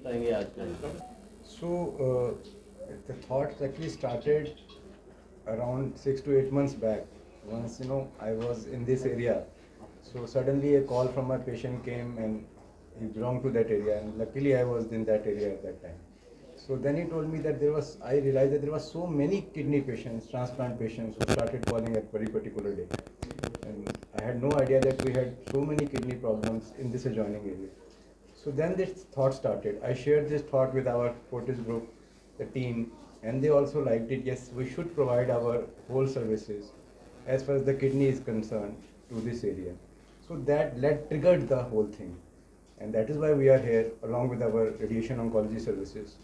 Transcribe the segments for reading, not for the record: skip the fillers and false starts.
बताएंगे आज का? So the thoughts actually started around 6 to 8 months back. Once I was in this area, so suddenly a call from my patient came and he belonged to that area, and luckily I was in that area at that time. So then he told me that I realized that there was so many kidney patients, transplant patients who started calling at very particular day, and I had no idea that we had so many kidney problems in this adjoining area. So then this thought started. I shared this thought with our Fortis group, the team, and they also liked it. Yes, we should provide our whole services as far as the kidney is concerned to this area. So that triggered the whole thing. And that is why we are here along with our radiation oncology services.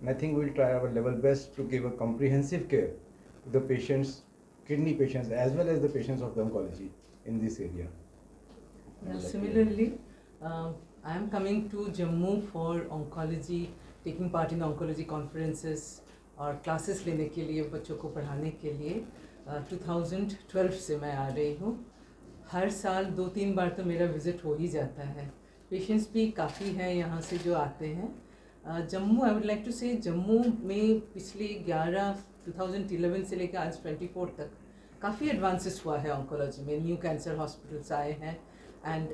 And I think we'll try our level best to give a comprehensive care to the patients, kidney patients, as well as the patients of the oncology in this area. Yeah, similarly, I am coming to Jammu for oncology, taking part in oncology conferences और classes लेने के लिए, बच्चों को पढ़ाने के लिए 2012 से मैं आ रही हूँ. हर साल 2-3 बार तो मेरा विज़िट हो ही जाता है. पेशेंट्स भी काफ़ी हैं यहाँ से जो आते हैं. Jammu, I would like to say, Jammu में पिछले 2011 से लेकर आज 24 तक काफ़ी एडवांसेस हुआ है ऑन्कोलॉजी में. न्यू कैंसर हॉस्पिटल्स आए हैं and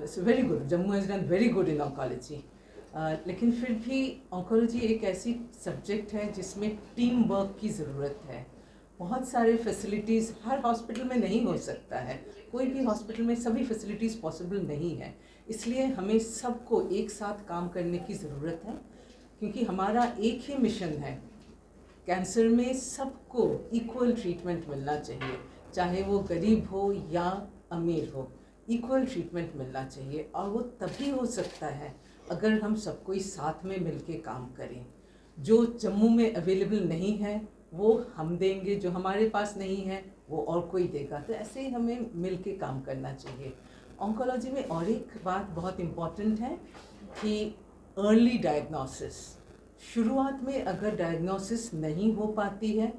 it's very good. Jammu has done very good in oncology. लेकिन फिर भी ऑन्कोलॉजी एक ऐसी सब्जेक्ट है जिसमें टीम वर्क की ज़रूरत है. बहुत सारे फैसिलिटीज़ हर हॉस्पिटल में नहीं हो सकता है. कोई भी हॉस्पिटल में सभी फैसिलिटीज़ पॉसिबल नहीं है. इसलिए हमें सबको एक साथ काम करने की ज़रूरत है, क्योंकि हमारा एक ही मिशन है. कैंसर में सबको इक्वल ट्रीटमेंट मिलना चाहिए, चाहे वो गरीब हो या अमीर हो. इक्वल ट्रीटमेंट मिलना चाहिए, और वो तभी हो सकता है अगर हम सबको इस साथ में मिलके काम करें. जो जम्मू में अवेलेबल नहीं है वो हम देंगे, जो हमारे पास नहीं है वो और कोई देगा. तो ऐसे ही हमें मिलके काम करना चाहिए. ऑन्कोलॉजी में और एक बात बहुत इम्पॉर्टेंट है कि अर्ली डायग्नोसिस. शुरुआत में अगर डायग्नोसिस नहीं हो पाती है,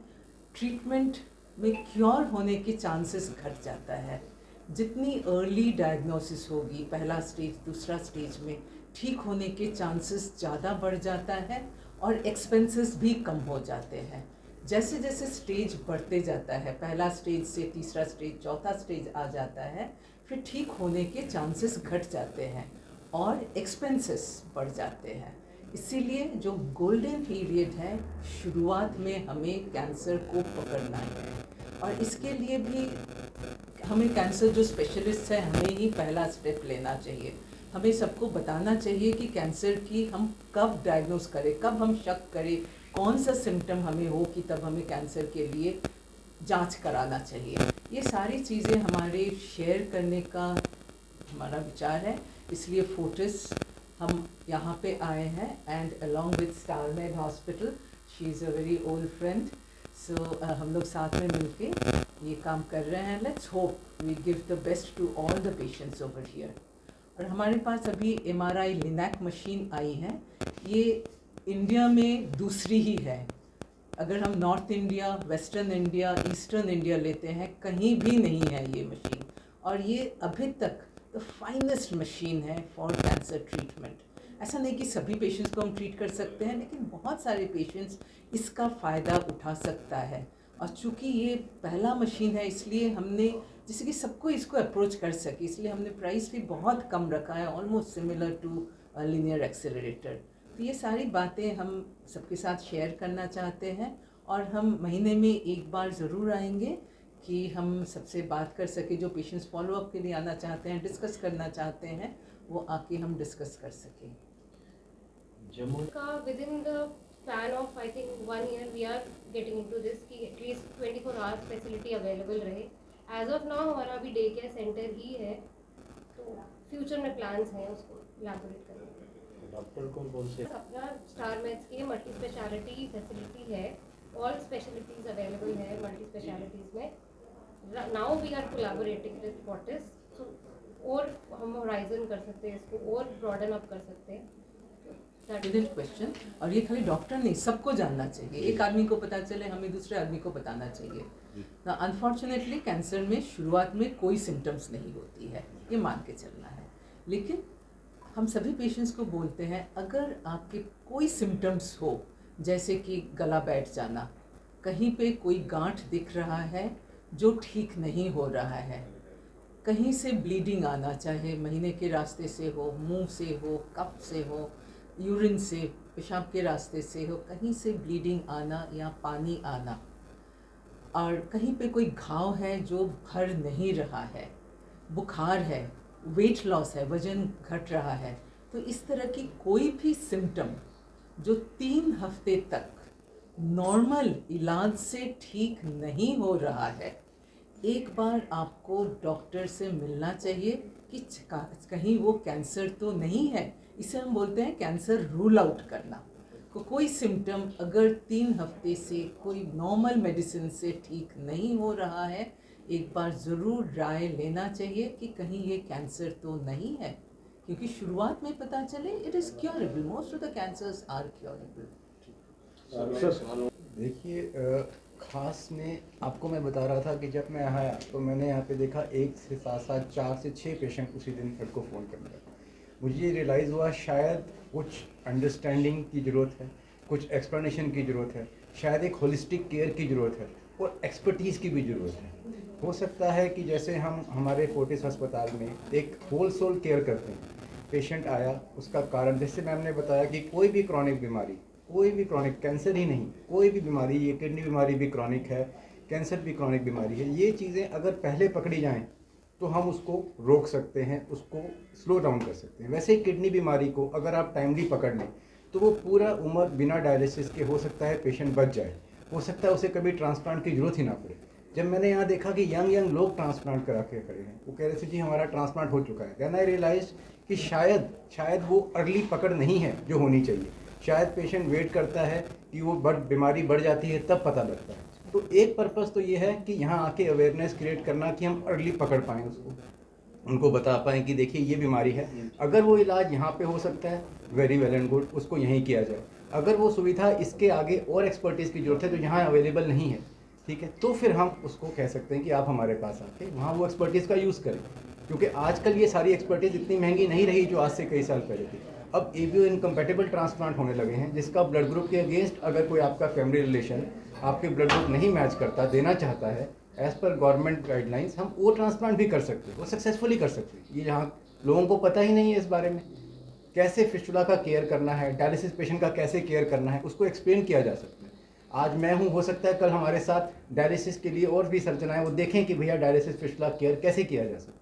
ट्रीटमेंट में क्योर होने के चांसेस घट जाता है. जितनी अर्ली डायग्नोसिस होगी, पहला स्टेज दूसरा स्टेज में, ठीक होने के चांसेस ज़्यादा बढ़ जाता है और एक्सपेंसेस भी कम हो जाते हैं. जैसे जैसे स्टेज बढ़ते जाता है, पहला स्टेज से तीसरा स्टेज, चौथा स्टेज आ जाता है, फिर ठीक होने के चांसेस घट जाते हैं और एक्सपेंसेस बढ़ जाते हैं. इसीलिए जो गोल्डन पीरियड है, शुरुआत में हमें कैंसर को पकड़ना है. और इसके लिए भी हमें कैंसर जो स्पेशलिस्ट है, हमें ही पहला स्टेप लेना चाहिए. हमें सबको बताना चाहिए कि कैंसर की हम कब डायग्नोस करें, कब हम शक करें, कौन सा सिम्टम हमें हो कि तब हमें कैंसर के लिए जांच कराना चाहिए. ये सारी चीज़ें हमारे शेयर करने का हमारा विचार है. इसलिए फोर्टिस हम यहाँ पे आए हैं, and along with Starmed hospital, she is a very old friend. So हम लोग साथ में मिलके ये काम कर रहे हैं. Let's hope we give the best to all the patients over here. और हमारे पास अभी MRI लिनैक मशीन आई है. ये इंडिया में दूसरी ही है. अगर हम north India, western India, eastern India लेते हैं, कहीं भी नहीं है ये मशीन. और ये अभी तक द फाइनेस्ट मशीन है फॉर कैंसर ट्रीटमेंट. ऐसा नहीं कि सभी पेशेंट्स को हम ट्रीट कर सकते हैं, लेकिन बहुत सारे पेशेंट्स इसका फ़ायदा उठा सकता है. और चूँकि ये पहला मशीन है, इसलिए हमने, जैसे कि सबको इसको अप्रोच कर सके, इसलिए हमने प्राइस भी बहुत कम रखा है, almost similar to linear accelerator. तो ये सारी बातें हम सबके साथ शेयर करना चाहते हैं, और हम महीने में एक बार ज़रूर आएंगे कि हम सबसे बात कर सके. जो पेशेंट्स फॉलोअप के लिए आना चाहते हैं, डिस्कस करना चाहते हैं, वो आके हम डिस्कस कर सकें. जम्मू का within the span of I think 1 year we are getting into this कि at least 24 hours facility available रहे. As of now हमारा अभी डे केयर सेंटर ही है, तो फ्यूचर में प्लान्स हैं उसको इलाबोरेट करने के. डॉक्टर कौन से? अपना स्टार मैथ्स की मल्टी स्पेशलिटी फैसिलिटी है. ऑल स्पेशलिटीज़ अवेलेबल है मल्टी स्पेशलिटीज़ में. Now we are collaborating with Fortis, so और हम होराइजन कर सकते हैं, इसको और ब्रॉडन अप कर सकते हैं. क्वेश्चन. और ये खाली डॉक्टर नहीं, सबको जानना चाहिए. एक आदमी को पता चले, हमें दूसरे आदमी को बताना चाहिए. अनफॉर्चुनेटली कैंसर में शुरुआत में कोई सिम्टम्स नहीं होती है, ये मान के चलना है. लेकिन हम सभी पेशेंट्स को बोलते हैं, अगर आपके कोई सिम्टम्स हो, जैसे कि गला बैठ जाना, कहीं पे कोई गांठ दिख रहा है जो ठीक नहीं हो रहा है, कहीं से ब्लीडिंग आना, चाहे महीने के रास्ते से हो, मुंह से हो, कफ से हो, यूरिन से, पेशाब के रास्ते से हो, कहीं से ब्लीडिंग आना या पानी आना, और कहीं पे कोई घाव है जो भर नहीं रहा है, बुखार है, वेट लॉस है, वज़न घट रहा है, तो इस तरह की कोई भी सिम्टम जो 3 हफ्ते तक नॉर्मल इलाज से ठीक नहीं हो रहा है, एक बार आपको डॉक्टर से मिलना चाहिए कि कहीं वो कैंसर तो नहीं है। इसे हम बोलते हैं कैंसर रूल आउट करना। कोई सिम्टम अगर 3 हफ्ते से कोई नॉर्मल मेडिसिन से ठीक नहीं हो रहा है, एक बार ज़रूर राय लेना चाहिए कि कहीं ये कैंसर तो नहीं है, क्योंकि शुरुआत में पता चले it is curable. Most of the cancers are curable. देखिए, खास में आपको मैं बता रहा था कि जब मैं यहाँ आया तो मैंने यहाँ पे देखा 1 से 7 4 से 6 पेशेंट उसी दिन मेरे को फ़ोन करने लगा। मुझे ये रियलाइज़ हुआ शायद कुछ अंडरस्टैंडिंग की ज़रूरत है, कुछ एक्सप्लेनेशन की ज़रूरत है, शायद एक होलिस्टिक केयर की ज़रूरत है और एक्सपर्टीज़ की भी ज़रूरत है। हो सकता है कि जैसे हम हमारे फोर्टिस अस्पताल में एक होल सोल केयर करते हैं, पेशेंट आया, उसका कारण, जैसे मैम ने बताया कि कोई भी क्रॉनिक बीमारी, कोई भी क्रॉनिक, कैंसर ही नहीं, कोई भी बीमारी, ये किडनी बीमारी भी क्रॉनिक है, कैंसर भी क्रॉनिक बीमारी है, ये चीज़ें अगर पहले पकड़ी जाएं तो हम उसको रोक सकते हैं, उसको स्लो डाउन कर सकते हैं। वैसे ही किडनी बीमारी को अगर आप टाइमली पकड़ लें तो वो पूरा उम्र बिना डायलिसिस के हो सकता है पेशेंट बच जाए, हो सकता है उसे कभी ट्रांसप्लांट की ज़रूरत ही ना पड़े। जब मैंने यहाँ देखा कि यंग लोग ट्रांसप्लांट करा के खड़े हैं, वो कह रहे थे जी हमारा ट्रांसप्लांट हो चुका है, देन आई रियलाइज कि शायद वो अर्ली पकड़ नहीं है जो होनी चाहिए। शायद पेशेंट वेट करता है कि वो बीमारी बढ़ जाती है तब पता लगता है। तो एक पर्पस तो ये है कि यहाँ आके अवेयरनेस क्रिएट करना कि हम अर्ली पकड़ पाएँ उसको, उनको बता पाएँ कि देखिए ये बीमारी है, अगर वो इलाज यहाँ पे हो सकता है वेरी वेल एंड गुड, उसको यहीं किया जाए। अगर वो सुविधा इसके आगे और एक्सपर्टीज़ की ज़रूरत है जो यहाँ अवेलेबल नहीं है, ठीक है, तो फिर हम उसको कह सकते हैं कि आप हमारे पास आके वहाँ वो एक्सपर्टीज़ का यूज़ करें, क्योंकि आजकल ये सारी एक्सपर्टीज़ इतनी महंगी नहीं रही जो आज से कई साल पहले थी। अब ABO इनकम्पैटिबल ट्रांसप्लांट होने लगे हैं, जिसका ब्लड ग्रुप के अगेंस्ट अगर कोई आपका फैमिली रिलेशन आपके ब्लड ग्रुप नहीं मैच करता, देना चाहता है, एज़ पर गवर्नमेंट गाइडलाइंस हम वो ट्रांसप्लांट भी कर सकते हैं, वो सक्सेसफुली कर सकते हैं। ये यहाँ लोगों को पता ही नहीं है इस बारे में, कैसे फिस्टुला का केयर करना है, डायलिसिस पेशेंट का कैसे केयर करना है, उसको एक्सप्लेन किया जा सकता है। आज मैं हूँ, हो सकता है कल हमारे साथ डायलिसिस के लिए और भी सर्जन आए, वो देखें कि भैया डायलिसिस फिस्टुला केयर कैसे किया जा सकता है।